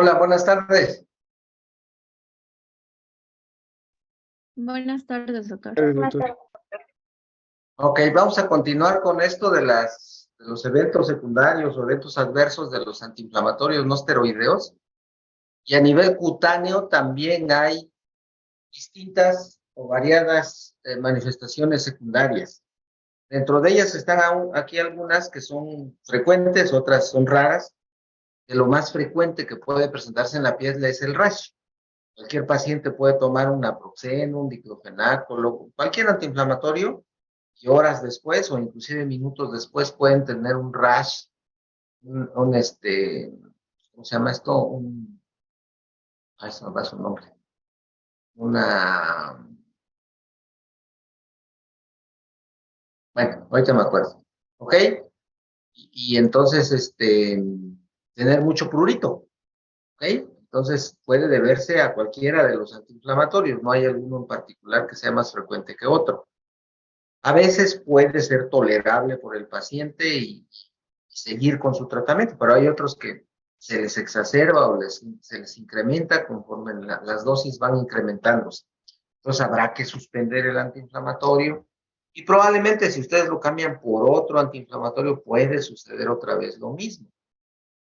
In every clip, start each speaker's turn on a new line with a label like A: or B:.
A: Hola, buenas tardes.
B: Buenas tardes, doctor.
A: Ok, vamos a continuar con esto de los eventos secundarios o eventos adversos de los antiinflamatorios no esteroideos. Y a nivel cutáneo también hay distintas o variadas manifestaciones secundarias. Dentro de ellas están aquí algunas que son frecuentes, otras son raras. De lo más frecuente que puede presentarse en la piel es el rash. Cualquier paciente puede tomar un naproxeno, un diclofenaco, cualquier antiinflamatorio, y horas después o inclusive minutos después pueden tener un rash, ¿cómo se llama esto? Se me va su nombre. Bueno, ahorita me acuerdo. ¿Ok? Y entonces, tener mucho prurito. ¿Ok? Entonces puede deberse a cualquiera de los antiinflamatorios, no hay alguno en particular que sea más frecuente que otro. A veces puede ser tolerable por el paciente y seguir con su tratamiento, pero hay otros que se les exacerba o se les incrementa conforme las dosis van incrementándose. Entonces habrá que suspender el antiinflamatorio y probablemente si ustedes lo cambian por otro antiinflamatorio puede suceder otra vez lo mismo.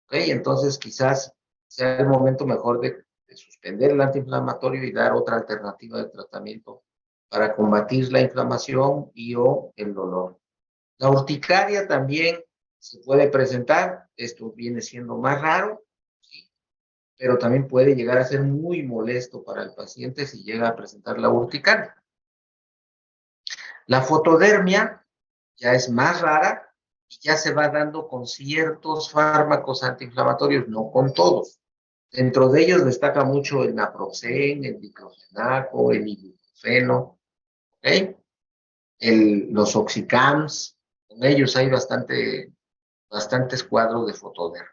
A: ¿Ok? Entonces quizás sea el momento mejor de suspender el antiinflamatorio y dar otra alternativa de tratamiento para combatir la inflamación y o el dolor. La urticaria también se puede presentar, esto viene siendo más raro, ¿sí? Pero también puede llegar a ser muy molesto para el paciente si llega a presentar la urticaria. La fotodermia ya es más rara y ya se va dando con ciertos fármacos antiinflamatorios, no con todos. Dentro de ellos destaca mucho el naproxen, el diclofenaco, el ibuprofeno, ¿ok? Los oxicams, con ellos hay bastantes cuadros de fotodermia.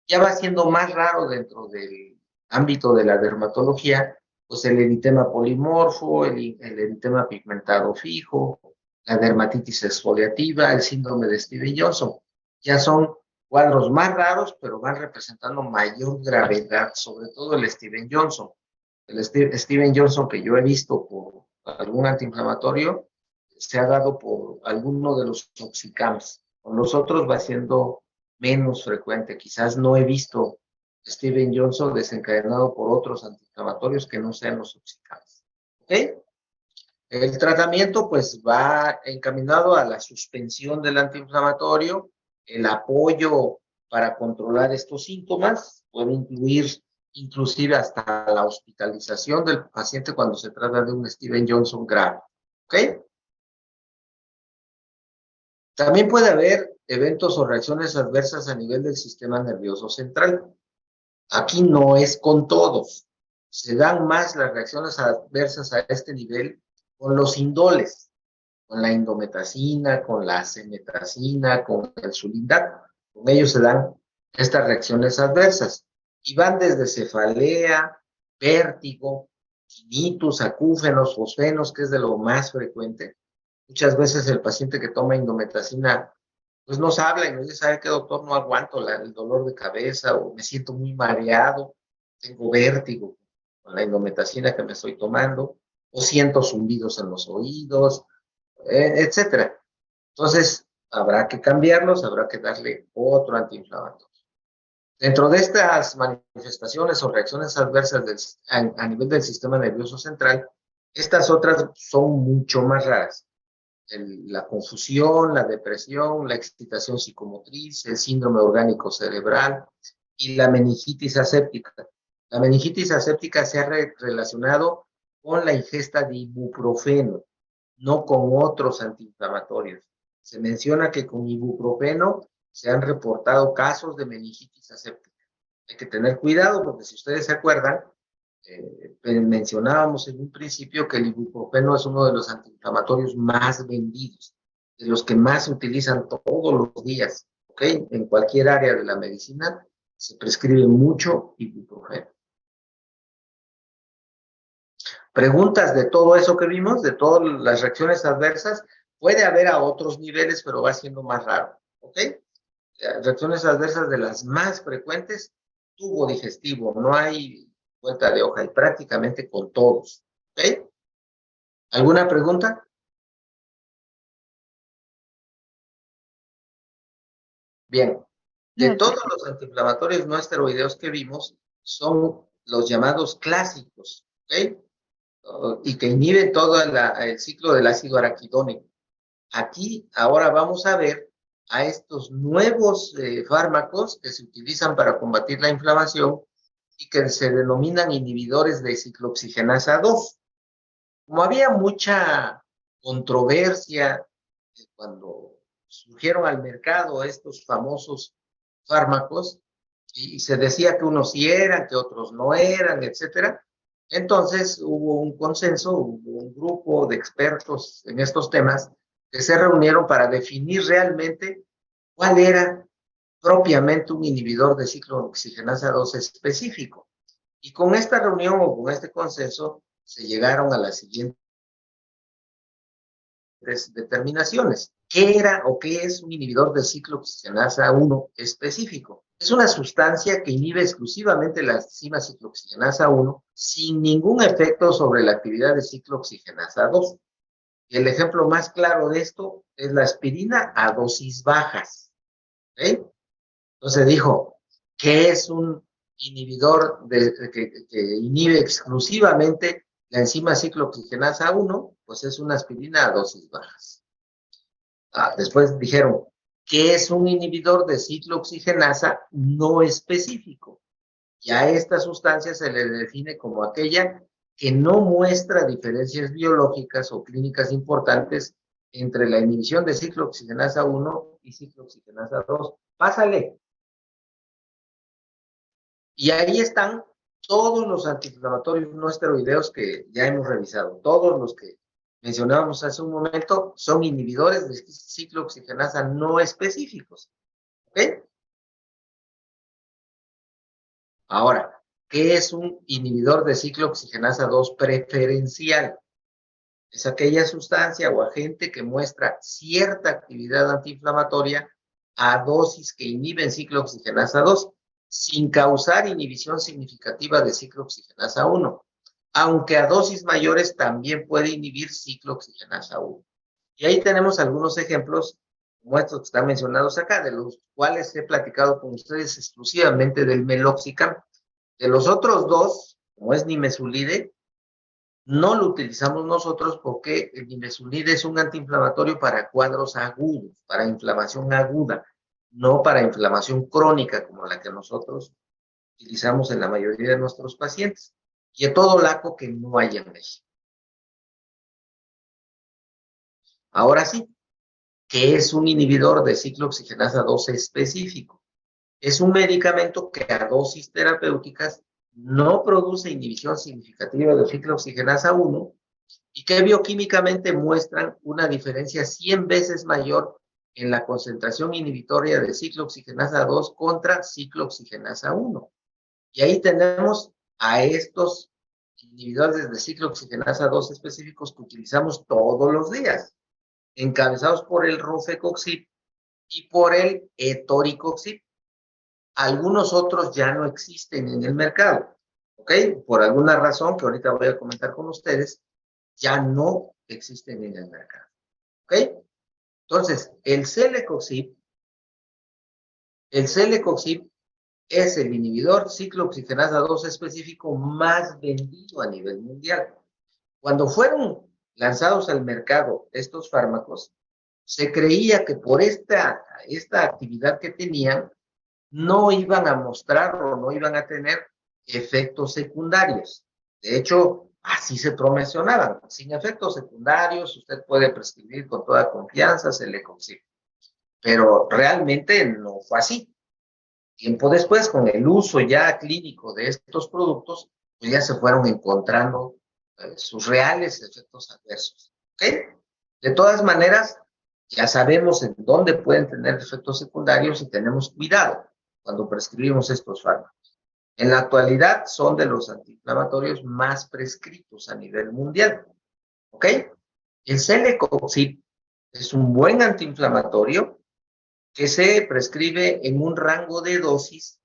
A: Ya va siendo más raro dentro del ámbito de la dermatología, pues el eritema polimorfo, el eritema pigmentado fijo, la dermatitis exfoliativa, el síndrome de Steven-Johnson. Ya son cuadros más raros, pero van representando mayor gravedad, sobre todo el Steven-Johnson. El Steven-Johnson que yo he visto por algún antiinflamatorio, se ha dado por alguno de los oxicams. Con los otros va siendo menos frecuente. Quizás no he visto Steven Johnson desencadenado por otros antiinflamatorios que no sean los oxicams. ¿Ok? El tratamiento pues va encaminado a la suspensión del antiinflamatorio, el apoyo para controlar estos síntomas, puede incluir inclusive hasta la hospitalización del paciente cuando se trata de un Steven Johnson grave. ¿Ok? También puede haber eventos o reacciones adversas a nivel del sistema nervioso central. Aquí no es con todos. Se dan más las reacciones adversas a este nivel con los indoles, con la indometacina, con la acemetacina, con el sulindaco. Con ellos se dan estas reacciones adversas. Y van desde cefalea, vértigo, tinnitus, acúfenos, fosfenos, que es de lo más frecuente. Muchas veces el paciente que toma indometacina pues nos habla y nos dice, ¿sabe qué, doctor? No aguanto el dolor de cabeza o me siento muy mareado, tengo vértigo con la indometacina que me estoy tomando, o siento zumbidos en los oídos, etcétera. Entonces, habrá que cambiarlos, habrá que darle otro antiinflamatorio. Dentro de estas manifestaciones o reacciones adversas a nivel del sistema nervioso central, estas otras son mucho más raras. La confusión, la depresión, la excitación psicomotriz, el síndrome orgánico cerebral y la meningitis aséptica. La meningitis aséptica se ha relacionado con la ingesta de ibuprofeno, no con otros antiinflamatorios. Se menciona que con ibuprofeno se han reportado casos de meningitis aséptica. Hay que tener cuidado porque si ustedes se acuerdan, mencionábamos en un principio que el ibuprofeno es uno de los antiinflamatorios más vendidos, de los que más se utilizan todos los días, ¿ok? En cualquier área de la medicina se prescribe mucho ibuprofeno. Preguntas de todo eso que vimos, de todas las reacciones adversas, puede haber a otros niveles, pero va siendo más raro, ¿ok? Reacciones adversas de las más frecuentes tubo digestivo, no hay vuelta de hoja, y prácticamente con todos. ¿Ok? ¿Alguna pregunta? Bien, de
B: No,
A: todos
B: doctor.
A: los antiinflamatorios no esteroideos que vimos, son los llamados clásicos, ¿ok? Y que inhiben todo el ciclo del ácido araquidónico. Aquí ahora vamos a ver a estos nuevos fármacos que se utilizan para combatir la inflamación y que se denominan inhibidores de ciclooxigenasa 2. Como había mucha controversia cuando surgieron al mercado estos famosos fármacos, y se decía que unos sí eran, que otros no eran, etcétera. Entonces hubo un consenso, hubo un grupo de expertos en estos temas que se reunieron para definir realmente cuál era propiamente un inhibidor de ciclooxigenasa 2 específico. Y con esta reunión o con este consenso se llegaron a la siguiente determinaciones. ¿Qué era o qué es un inhibidor de ciclooxigenasa 1 específico? Es una sustancia que inhibe exclusivamente la enzima ciclooxigenasa 1 sin ningún efecto sobre la actividad de ciclooxigenasa 2. Y el ejemplo más claro de esto es la aspirina a dosis bajas. ¿Okay? Entonces dijo, ¿qué es un inhibidor que inhibe exclusivamente la enzima ciclooxigenasa 1? Pues es una aspirina a dosis bajas. Después dijeron, ¿qué es un inhibidor de ciclooxigenasa no específico? Y a esta sustancia se le define como aquella que no muestra diferencias biológicas o clínicas importantes entre la inhibición de ciclooxigenasa 1 y ciclooxigenasa 2. Pásale. Y ahí están todos los antiinflamatorios no esteroideos que ya hemos revisado. Todos los que mencionábamos hace un momento son inhibidores de ciclooxigenasa no específicos. ¿Ok? Ahora, ¿qué es un inhibidor de ciclooxigenasa 2 preferencial? Es aquella sustancia o agente que muestra cierta actividad antiinflamatoria a dosis que inhiben ciclooxigenasa 2, sin causar inhibición significativa de ciclooxigenasa 1, aunque a dosis mayores también puede inhibir ciclooxigenasa 1. Y ahí tenemos algunos ejemplos, como estos que están mencionados acá, de los cuales he platicado con ustedes exclusivamente del meloxicam. De los otros dos, como es nimesulide, no lo utilizamos nosotros porque el nimesulide es un antiinflamatorio para cuadros agudos, para inflamación aguda, no para inflamación crónica como la que nosotros utilizamos en la mayoría de nuestros pacientes. Y en todo laco que no haya en México. Ahora sí, ¿qué es un inhibidor de ciclooxigenasa 2 específico? Es un medicamento que a dosis terapéuticas no produce inhibición significativa de ciclooxigenasa 1 y que bioquímicamente muestran una diferencia 100 veces mayor en la concentración inhibitoria de ciclooxigenasa 2 contra ciclooxigenasa 1. Y ahí tenemos a estos inhibidores de ciclooxigenasa 2 específicos que utilizamos todos los días, encabezados por el rofecoxib y por el etoricoxib. Algunos otros ya no existen en el mercado, ¿ok? Por alguna razón que ahorita voy a comentar con ustedes, ya no existen en el mercado, ¿ok? Entonces, el celecoxib es el inhibidor ciclooxigenasa 2 específico más vendido a nivel mundial. Cuando fueron lanzados al mercado estos fármacos, se creía que por esta actividad que tenían, no iban a mostrar o no iban a tener efectos secundarios. De hecho, así se promocionaban. Sin efectos secundarios, usted puede prescribir con toda confianza celecoxib. Pero realmente no fue así. Tiempo después, con el uso ya clínico de estos productos, pues ya se fueron encontrando sus reales efectos adversos. ¿Ok? De todas maneras, ya sabemos en dónde pueden tener efectos secundarios y tenemos cuidado cuando prescribimos estos fármacos. En la actualidad son de los antiinflamatorios más prescritos a nivel mundial. ¿Ok? El celecoxib es un buen antiinflamatorio que se prescribe en un rango de dosis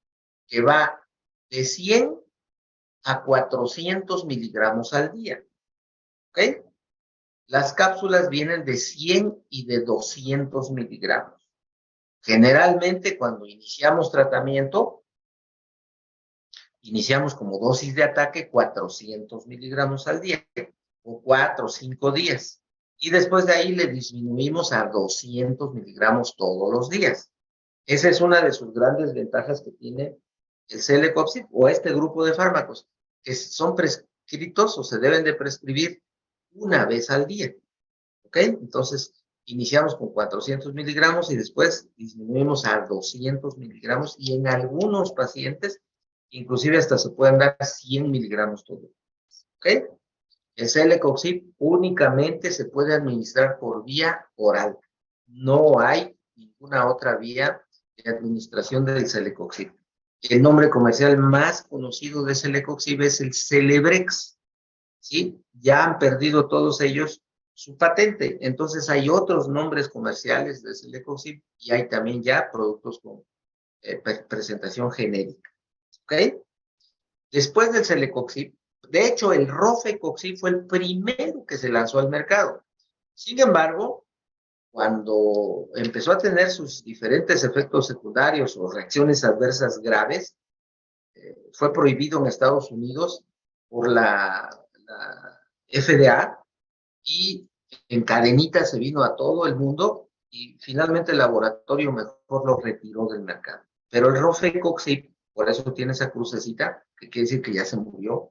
A: que va de 100 a 400 miligramos al día. ¿Ok? Las cápsulas vienen de 100 y de 200 miligramos. Generalmente, cuando iniciamos tratamiento, iniciamos como dosis de ataque 400 miligramos al día, o 4 o 5 días. Y después de ahí le disminuimos a 200 miligramos todos los días. Esa es una de sus grandes ventajas que tiene el Celecoxib o este grupo de fármacos, que son prescritos o se deben de prescribir una vez al día. ¿Ok? Entonces, iniciamos con 400 miligramos y después disminuimos a 200 miligramos y en algunos pacientes, inclusive hasta se pueden dar 100 miligramos todo. ¿Ok? El Celecoxib únicamente se puede administrar por vía oral. No hay ninguna otra vía de administración del Celecoxib. El nombre comercial más conocido de Celecoxib es el Celebrex. ¿Sí? Ya han perdido todos ellos su patente. Entonces hay otros nombres comerciales de Celecoxib y hay también ya productos con presentación genérica. ¿Ok? Después del Celecoxib, de hecho el Rofecoxib fue el primero que se lanzó al mercado. Sin embargo, cuando empezó a tener sus diferentes efectos secundarios o reacciones adversas graves, fue prohibido en Estados Unidos por la FDA y en cadenita se vino a todo el mundo y finalmente el laboratorio mejor lo retiró del mercado. Pero el Rofecoxib, por eso tiene esa crucecita, que quiere decir que ya se murió.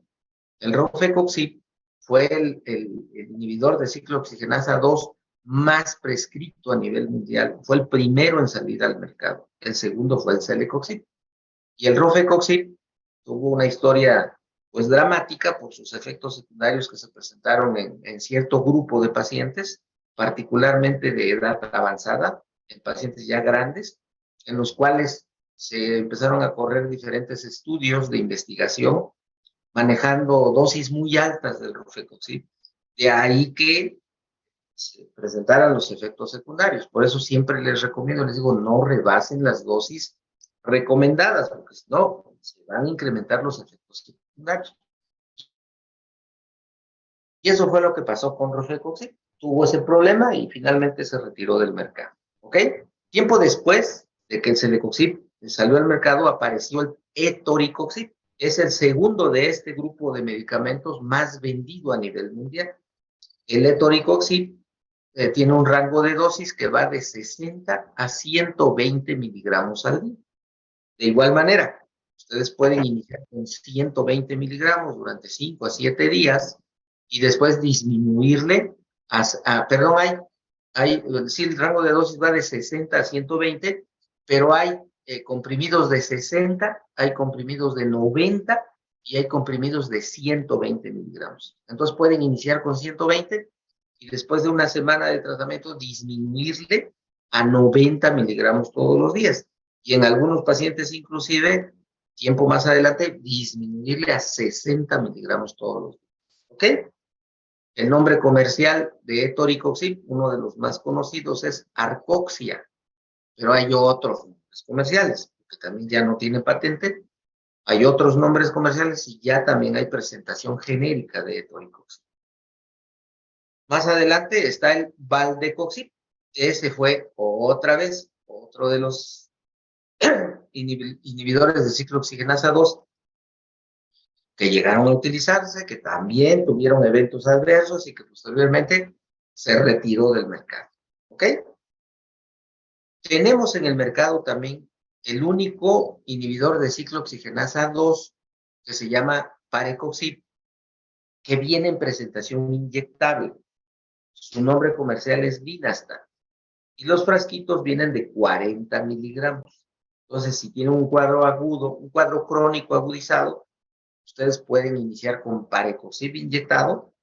A: El Rofecoxib fue el inhibidor de ciclooxigenasa 2 más prescrito a nivel mundial. Fue el primero en salir al mercado. El segundo fue el Celecoxib. Y el Rofecoxib tuvo una historia pues dramática por sus efectos secundarios que se presentaron en cierto grupo de pacientes, particularmente de edad avanzada, en pacientes ya grandes, en los cuales se empezaron a correr diferentes estudios de investigación manejando dosis muy altas del Rofecoxib. De ahí que se presentaran los efectos secundarios. Por eso siempre les recomiendo, les digo, no rebasen las dosis recomendadas, porque si no, se van a incrementar los efectos secundarios. Y eso fue lo que pasó con Rofecoxib. Tuvo ese problema y finalmente se retiró del mercado. ¿Ok? Tiempo después de que el Celecoxib salió al mercado, apareció el Etoricoxib. Es el segundo de este grupo de medicamentos más vendido a nivel mundial. El Etoricoxib tiene un rango de dosis que va de 60 a 120 miligramos al día. De igual manera, ustedes pueden iniciar con 120 miligramos durante 5 a 7 días y después disminuirle sí, el rango de dosis va de 60 a 120, pero hay comprimidos de 60, hay comprimidos de 90 y hay comprimidos de 120 miligramos. Entonces pueden iniciar con 120 y después de una semana de tratamiento disminuirle a 90 miligramos todos los días. Y en algunos pacientes inclusive, tiempo más adelante, disminuirle a 60 miligramos todos los días. ¿Ok? El nombre comercial de Etoricoxib, uno de los más conocidos, es Arcoxia, pero hay otros nombres comerciales, que también ya no tiene patente. Hay otros nombres comerciales y ya también hay presentación genérica de Etoricoxib. Más adelante está el Valdecoxib. Ese fue otra vez otro de los inhibidores de ciclooxigenasa 2 que llegaron a utilizarse, que también tuvieron eventos adversos y que posteriormente se retiró del mercado. ¿Ok? Tenemos en el mercado también el único inhibidor de ciclooxigenasa 2 que se llama Parecoxib, que viene en presentación inyectable. Su nombre comercial es Vinastat. Y los frasquitos vienen de 40 miligramos. Entonces, si tienen un cuadro agudo, un cuadro crónico agudizado, ustedes pueden iniciar con Parecoxib inyectado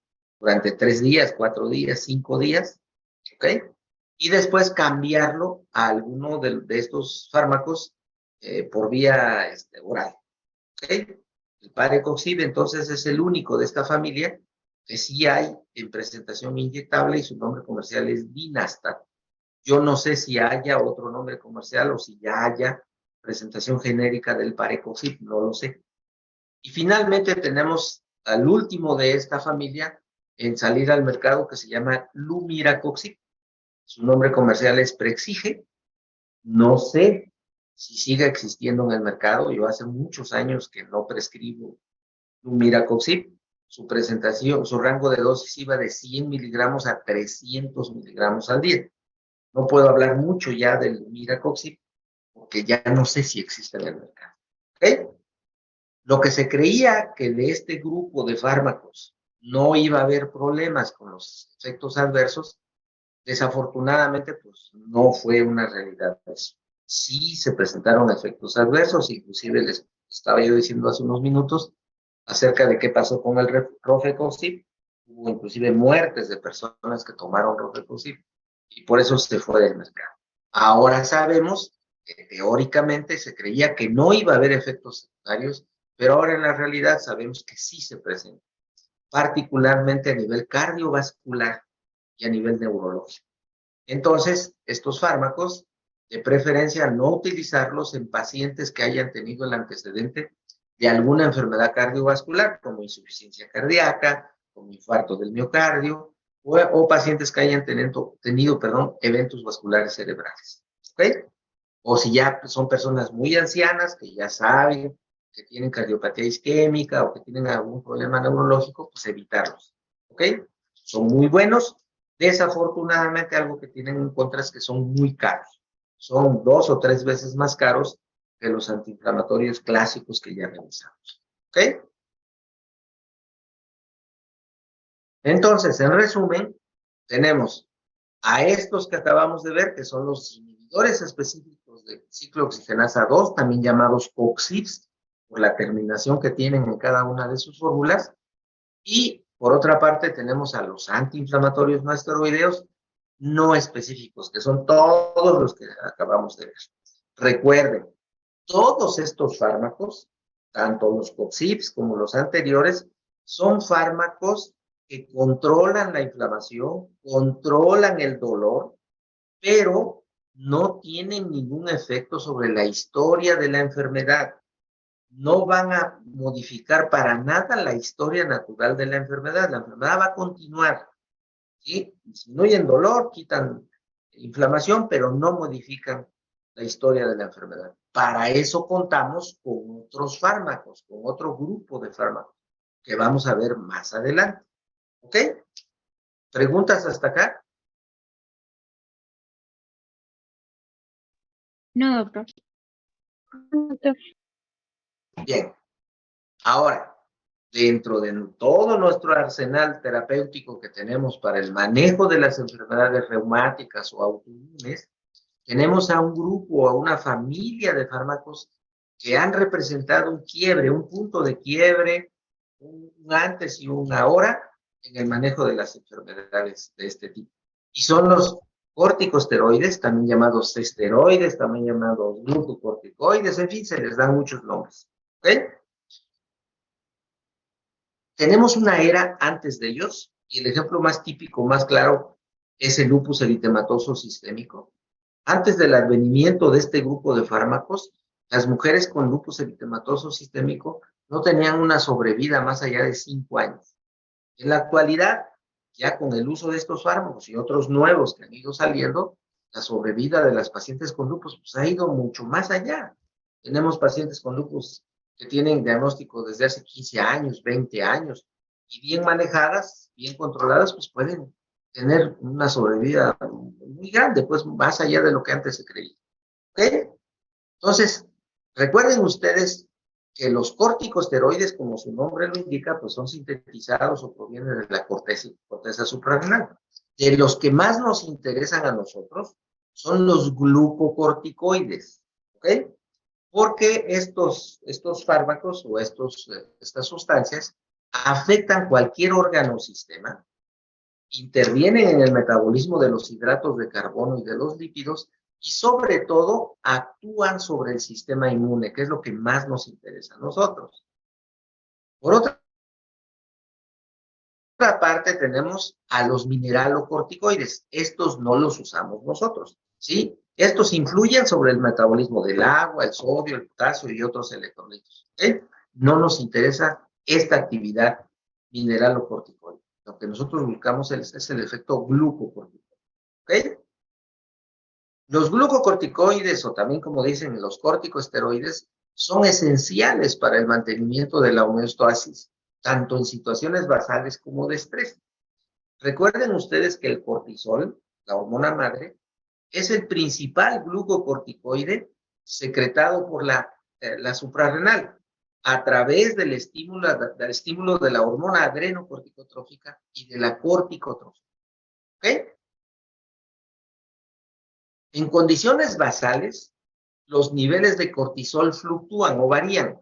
A: durante 3 días, 4 días, 5 días, ¿ok? Y después cambiarlo a alguno de estos fármacos por vía oral, ¿ok? El Parecoxib entonces es el único de esta familia que sí hay en presentación inyectable y su nombre comercial es Vinastat. Yo no sé si haya otro nombre comercial o si ya haya presentación genérica del Parecoxib, no lo sé. Y finalmente tenemos al último de esta familia en salir al mercado, que se llama Lumiracoxib. Su nombre comercial es Prexige. No sé si sigue existiendo en el mercado. Yo hace muchos años que no prescribo Lumiracoxib. Su rango de dosis iba de 100 miligramos a 300 miligramos al día. No puedo hablar mucho ya del Lumiracoxib porque ya no sé si existe en el mercado. ¿Okay? Lo que se creía que de este grupo de fármacos no iba a haber problemas con los efectos adversos, desafortunadamente, pues no fue una realidad eso. Sí se presentaron efectos adversos, inclusive les estaba yo diciendo hace unos minutos acerca de qué pasó con el Rofecoxib. Hubo inclusive muertes de personas que tomaron Rofecoxib y por eso se fue del mercado. Ahora sabemos que teóricamente se creía que no iba a haber efectos secundarios, pero ahora en la realidad sabemos que sí se presentan, particularmente a nivel cardiovascular y a nivel neurológico. Entonces, estos fármacos, de preferencia no utilizarlos en pacientes que hayan tenido el antecedente de alguna enfermedad cardiovascular, como insuficiencia cardíaca, como infarto del miocardio, o pacientes que hayan tenido eventos vasculares cerebrales. ¿Ok? O si ya son personas muy ancianas que ya saben que tienen cardiopatía isquémica o que tienen algún problema neurológico, pues evitarlos. ¿Ok? Son muy buenos. Desafortunadamente, algo que tienen en contra es que son muy caros. Son 2 o 3 veces más caros que los antiinflamatorios clásicos que ya revisamos. ¿Ok? Entonces, en resumen, tenemos a estos que acabamos de ver, que son los inhibidores específicos de ciclooxigenasa 2, también llamados COXIBs, por la terminación que tienen en cada una de sus fórmulas. Y por otra parte tenemos a los antiinflamatorios no esteroideos no específicos, que son todos los que acabamos de ver. Recuerden, todos estos fármacos, tanto los COXIBs como los anteriores, son fármacos que controlan la inflamación, controlan el dolor, pero no tienen ningún efecto sobre la historia de la enfermedad. No van a modificar para nada la historia natural de la enfermedad. La enfermedad va a continuar, ¿sí? Disminuyen dolor, quitan inflamación, pero no modifican la historia de la enfermedad. Para eso contamos con otros fármacos, con otro grupo de fármacos, que vamos a ver más adelante. ¿Ok? ¿Preguntas hasta acá?
B: No, doctor.
A: Bien. Ahora, dentro de todo nuestro arsenal terapéutico que tenemos para el manejo de las enfermedades reumáticas o autoinmunes, tenemos a un grupo, a una familia de fármacos que han representado un quiebre, un punto de quiebre, un antes y un ahora en el manejo de las enfermedades de este tipo. Y son los corticosteroides, también llamados esteroides, también llamados glucocorticoides, en fin, se les dan muchos nombres. ¿Ok? Tenemos una era antes de ellos, y el ejemplo más típico, más claro, es el lupus eritematoso sistémico. Antes del advenimiento de este grupo de fármacos, las mujeres con lupus eritematoso sistémico no tenían una sobrevida más allá de 5 años. En la actualidad, ya con el uso de estos fármacos y otros nuevos que han ido saliendo, la sobrevida de las pacientes con lupus pues, ha ido mucho más allá. Tenemos pacientes con lupus que tienen diagnóstico desde hace 15 años, 20 años, y bien manejadas, bien controladas, pues pueden tener una sobrevida muy grande, pues más allá de lo que antes se creía. ¿Ok? Entonces, recuerden ustedes que los corticosteroides, como su nombre lo indica, pues son sintetizados o provienen de la corteza suprarrenal. De los que más nos interesan a nosotros son los glucocorticoides, ¿ok? Porque estos fármacos o estas sustancias afectan cualquier órgano o sistema, intervienen en el metabolismo de los hidratos de carbono y de los lípidos y sobre todo actúan sobre el sistema inmune, que es lo que más nos interesa a nosotros. Por otra parte tenemos a los mineralocorticoides. Estos no los usamos nosotros, ¿sí? Estos influyen sobre el metabolismo del agua, el sodio, el potasio y otros electrolitos. ¿Okay? no nos interesa esta actividad mineralocorticoide. Lo que nosotros buscamos es el efecto glucocorticoide. ¿Ok? Los glucocorticoides, o también como dicen los corticosteroides, son esenciales para el mantenimiento de la homeostasis, tanto en situaciones basales como de estrés. Recuerden ustedes que el cortisol, la hormona madre, es el principal glucocorticoide secretado por la suprarrenal a través del estímulo de la hormona adrenocorticotrófica y de la corticotrófica. ¿Ok? En condiciones basales, los niveles de cortisol fluctúan o varían,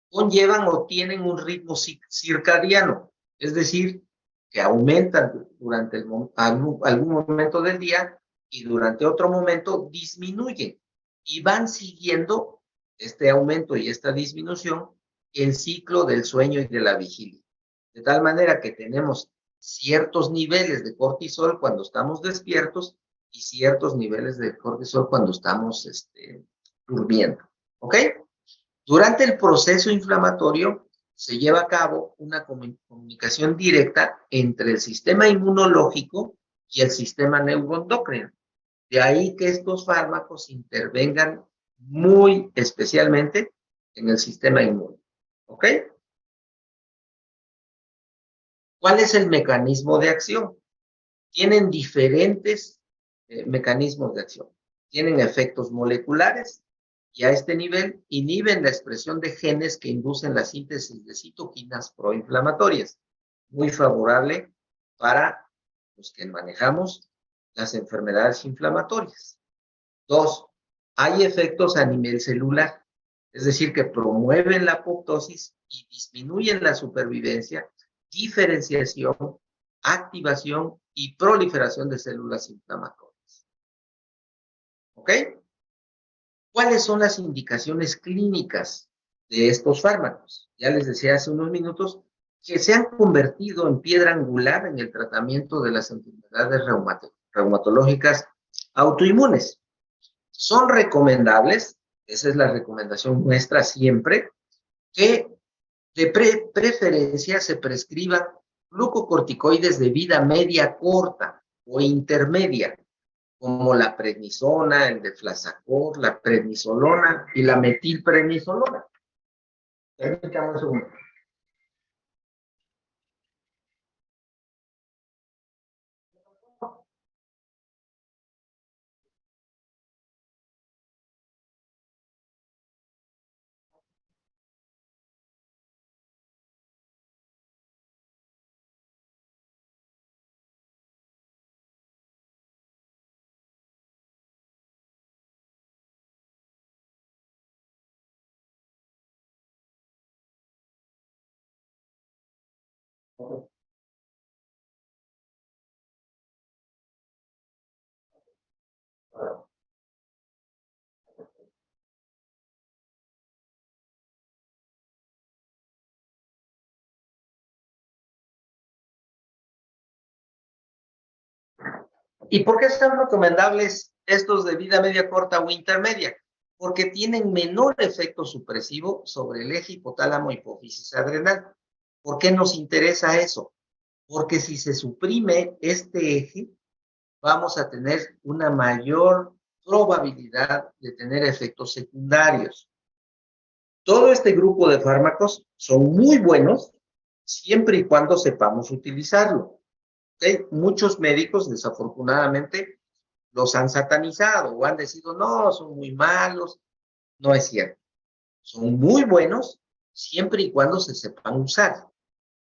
A: conllevan o tienen un ritmo circadiano, es decir, que aumentan durante algún momento del día y durante otro momento disminuyen y van siguiendo este aumento y esta disminución el ciclo del sueño y de la vigilia. De tal manera que tenemos ciertos niveles de cortisol cuando estamos despiertos y ciertos niveles de cortisol cuando estamos durmiendo. ¿Ok? Durante el proceso inflamatorio se lleva a cabo una comunicación directa entre el sistema inmunológico y el sistema neuroendocrino. De ahí que estos fármacos intervengan muy especialmente en el sistema inmune. ¿Ok? ¿Cuál es el mecanismo de acción? Tienen diferentes mecanismos de acción. Tienen efectos moleculares y a este nivel inhiben la expresión de genes que inducen la síntesis de citoquinas proinflamatorias, muy favorable para los que manejamos las enfermedades inflamatorias. 2. Hay efectos a nivel celular, es decir, que promueven la apoptosis y disminuyen la supervivencia, diferenciación, activación y proliferación de células inflamatorias. ¿Ok? ¿Cuáles son las indicaciones clínicas de estos fármacos? Ya les decía hace unos minutos que se han convertido en piedra angular en el tratamiento de las enfermedades reumatológicas autoinmunes. Son recomendables, esa es la recomendación nuestra siempre, que de preferencia se prescriban glucocorticoides de vida media corta o intermedia, como la prednisona, el deflazacor, la prednisolona y la metilprednisolona. Permítame un segundo. ¿Y por qué son recomendables estos de vida media corta o intermedia? Porque tienen menor efecto supresivo sobre el eje hipotálamo hipófisis adrenal. ¿Por qué nos interesa eso? Porque si se suprime este eje, vamos a tener una mayor probabilidad de tener efectos secundarios. Todo este grupo de fármacos son muy buenos siempre y cuando sepamos utilizarlo. ¿Okay? Muchos médicos, desafortunadamente, los han satanizado o han decidido, no, son muy malos. No es cierto. Son muy buenos siempre y cuando se sepan usar.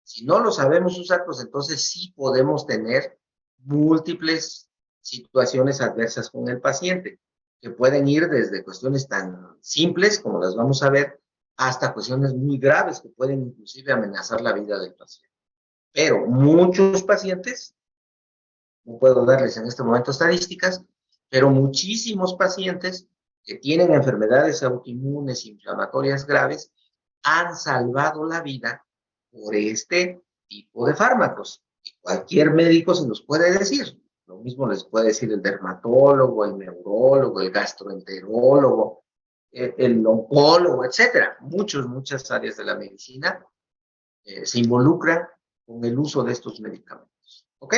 A: Si no lo sabemos usar, pues entonces sí podemos tener múltiples situaciones adversas con el paciente, que pueden ir desde cuestiones tan simples, como las vamos a ver, hasta cuestiones muy graves que pueden inclusive amenazar la vida del paciente. Pero muchos pacientes, no puedo darles en este momento estadísticas, pero muchísimos pacientes que tienen enfermedades autoinmunes inflamatorias graves han salvado la vida por este tipo de fármacos. Y cualquier médico se los puede decir. Lo mismo les puede decir el dermatólogo, el neurólogo, el gastroenterólogo. el oncólogo, etcétera. Muchas áreas de la medicina se involucran con el uso de estos medicamentos. ¿Ok?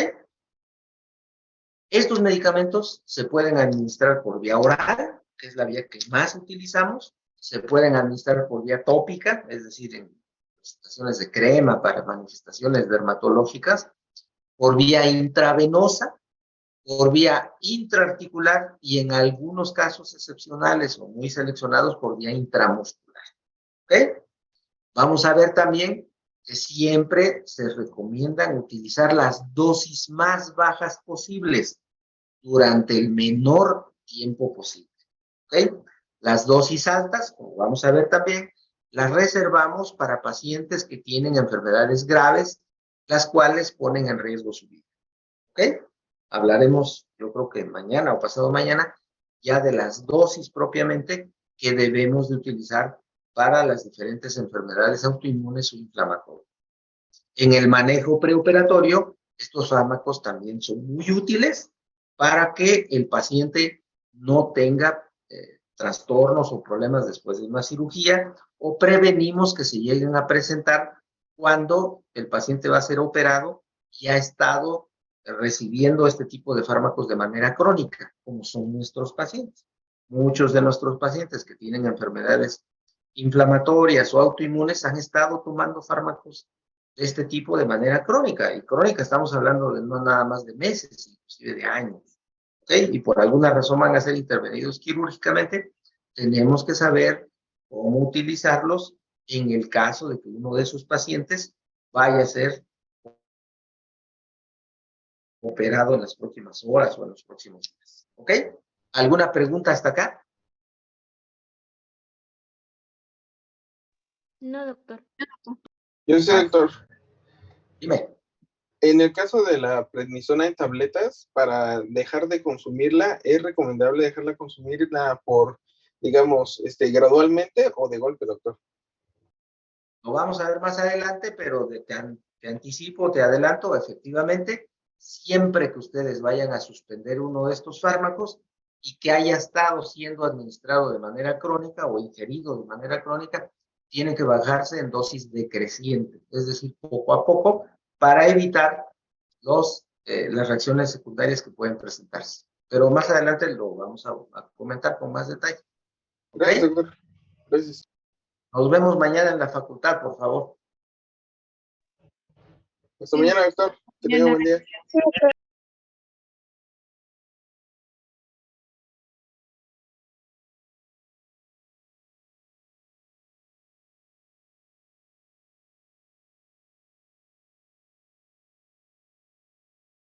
A: Estos medicamentos se pueden administrar por vía oral, que es la vía que más utilizamos. Se pueden administrar por vía tópica, es decir, en presentaciones de crema para manifestaciones dermatológicas, por vía intravenosa, por vía intraarticular y en algunos casos excepcionales o muy seleccionados por vía intramuscular. ¿Ok? Vamos a ver también que siempre se recomiendan utilizar las dosis más bajas posibles durante el menor tiempo posible. ¿Ok? Las dosis altas, como vamos a ver también, las reservamos para pacientes que tienen enfermedades graves, las cuales ponen en riesgo su vida. ¿Ok? Hablaremos, yo creo que mañana o pasado mañana, ya de las dosis propiamente que debemos de utilizar para las diferentes enfermedades autoinmunes o inflamatorias. En el manejo preoperatorio, estos fármacos también son muy útiles para que el paciente no tenga trastornos o problemas después de una cirugía, o prevenimos que se lleguen a presentar cuando el paciente va a ser operado y ha estado recibiendo este tipo de fármacos de manera crónica, como son nuestros pacientes. Muchos de nuestros pacientes que tienen enfermedades inflamatorias o autoinmunes han estado tomando fármacos de este tipo de manera crónica. Y crónica estamos hablando de no nada más de meses, inclusive de años. ¿Okay? Y por alguna razón van a ser intervenidos quirúrgicamente, tenemos que saber cómo utilizarlos en el caso de que uno de sus pacientes vaya a ser operado en las próximas horas o en los próximos días. ¿Ok? ¿Alguna pregunta hasta acá?
B: No, doctor.
C: Yo sé, doctor.
A: Dime.
C: En el caso de la prednisona en tabletas, para dejar de consumirla, ¿es recomendable dejarla consumirla por, digamos, gradualmente o de golpe, doctor?
A: Lo vamos a ver más adelante, pero te anticipo, te adelanto, efectivamente, siempre que ustedes vayan a suspender uno de estos fármacos y que haya estado siendo administrado de manera crónica o ingerido de manera crónica, tiene que bajarse en dosis decreciente, es decir, poco a poco, para evitar las reacciones secundarias que pueden presentarse. Pero más adelante lo vamos a comentar con más detalle. ¿Ok?
C: Gracias, doctor. Gracias.
A: Nos vemos mañana en la facultad, por favor.
C: Hasta mañana, doctor. Que tenga buen día.